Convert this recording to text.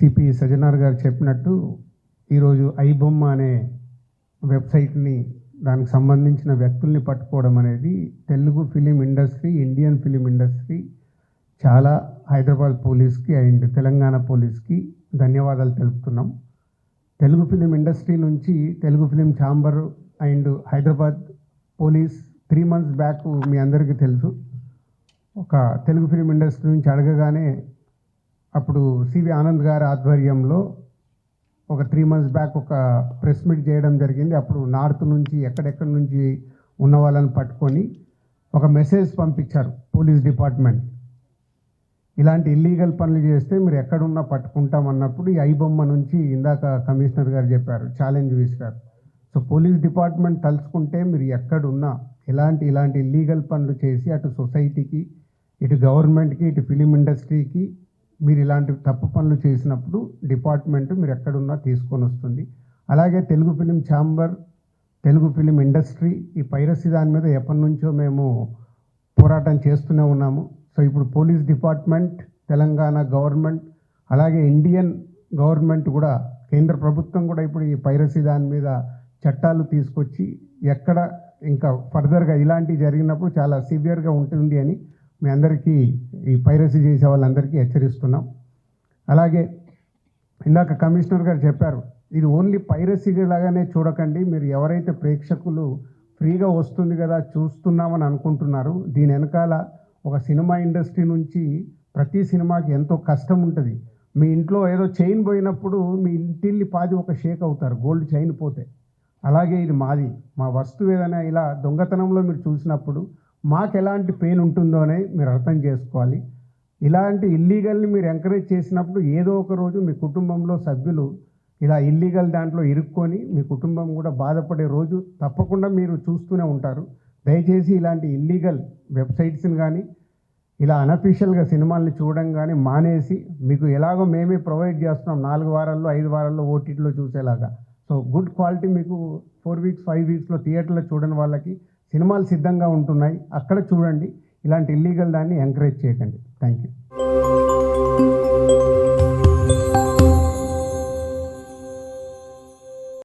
CP Sajjanar గారు చెప్పినట్టు ఈరోజు ఐబొమ్మ అనే వెబ్సైట్ని దానికి సంబంధించిన వ్యక్తుల్ని పట్టుకోవడం అనేది Telugu film industry, Indian film industry చాలా హైదరాబాద్ పోలీస్కి అండ్ తెలంగాణ పోలీస్కి ధన్యవాదాలు తెలుపుతున్నాం. తెలుగు ఫిలిం ఇండస్ట్రీ నుంచి Telugu film chamber and Hyderabad police 3 months back మీ అందరికీ తెలుసు, ఒక తెలుగు ఫిలిం ఇండస్ట్రీ నుంచి అడగగానే అప్పుడు సివి ఆనంద్ గారి ఆధ్వర్యంలో ఒక 3 months బ్యాక్ ఒక ప్రెస్ మీట్ చేయడం జరిగింది. అప్పుడు నార్త్ నుంచి ఎక్కడెక్కడి నుంచి ఉన్న వాళ్ళని పట్టుకొని ఒక మెసేజ్ పంపించారు పోలీస్ డిపార్ట్మెంట్, ఇలాంటి ఇల్లీగల్ పనులు చేస్తే మీరు ఎక్కడున్నా పట్టుకుంటామన్నప్పుడు ఈ ఐబొమ్మ నుంచి ఇందాక కమిషనర్ గారు చెప్పారు, ఛాలెంజ్ విసిరారు. సో పోలీస్ డిపార్ట్మెంట్ తలుచుకుంటే మీరు ఎక్కడున్నా ఇలాంటి ఇల్లీగల్ పనులు చేసి అటు సొసైటీకి, ఇటు గవర్నమెంట్కి, ఇటు ఫిలిం ఇండస్ట్రీకి మీరు ఇలాంటి తప్పు పనులు చేసినప్పుడు డిపార్ట్మెంట్ మీరు ఎక్కడున్నా తీసుకొని వస్తుంది. అలాగే Telugu film chamber, Telugu film industry ఈ పైరసీ దాని మీద ఎప్పటి నుంచో మేము పోరాటం చేస్తూనే ఉన్నాము. సో ఇప్పుడు పోలీస్ డిపార్ట్మెంట్, తెలంగాణ గవర్నమెంట్, అలాగే ఇండియన్ గవర్నమెంట్ కూడా, కేంద్ర ప్రభుత్వం కూడా ఇప్పుడు ఈ పైరసీ దాని మీద చట్టాలు తీసుకొచ్చి ఎక్కడ ఇంకా ఫర్దర్గా ఇలాంటివి జరిగినప్పుడు చాలా సివియర్గా ఉంటుంది అని మీ అందరికీ, ఈ పైరసీ చేసే వాళ్ళందరికీ హెచ్చరిస్తున్నాం. అలాగే ఇందాక కమిషనర్ గారు చెప్పారు, ఇది ఓన్లీ పైరసీ లాగానే చూడకండి, మీరు ఎవరైతే ప్రేక్షకులు ఫ్రీగా వస్తుంది కదా చూస్తున్నామని అనుకుంటున్నారు, దీని వెనకాల ఒక సినిమా ఇండస్ట్రీ నుంచి ప్రతి సినిమాకి ఎంతో కష్టం ఉంటుంది. మీ ఇంట్లో ఏదో చైన్ పోయినప్పుడు మీ ఇంటిల్లి పాది ఒక షేక్ అవుతారు, గోల్డ్ చైన్ పోతే. అలాగే ఇది మాది, మా వస్తువు ఏదైనా ఇలా దొంగతనంలో మీరు చూసినప్పుడు మాకు ఎలాంటి పెయిన్ ఉంటుందో అని మీరు అర్థం చేసుకోవాలి. ఇలాంటి ఇల్లీగల్ని మీరు ఎంకరేజ్ చేసినప్పుడు ఏదో ఒక రోజు మీ కుటుంబంలో సభ్యులు ఇలా ఇల్లీగల్ దాంట్లో ఇరుక్కొని మీ కుటుంబం కూడా బాధపడే రోజు తప్పకుండా మీరు చూస్తూనే ఉంటారు. దయచేసి ఇలాంటి ఇల్లీగల్ వెబ్సైట్స్ని కానీ ఇలా అనఫీషియల్గా సినిమాల్ని చూడడం కానీ మానేసి, మీకు ఎలాగో మేమే ప్రొవైడ్ చేస్తున్నాం 4 వారాల్లో 5 వారాల్లో ఓటీటీలో చూసేలాగా. సో గుడ్ క్వాలిటీ మీకు 4 weeks 5 weeksలో థియేటర్లో చూడని వాళ్ళకి సినిమాలు సిద్ధంగా ఉంటున్నాయి, అక్కడ చూడండి. ఇలాంటి ఇల్లీగల్ దాన్ని ఎంకరేజ్ చేయకండి. Thank you.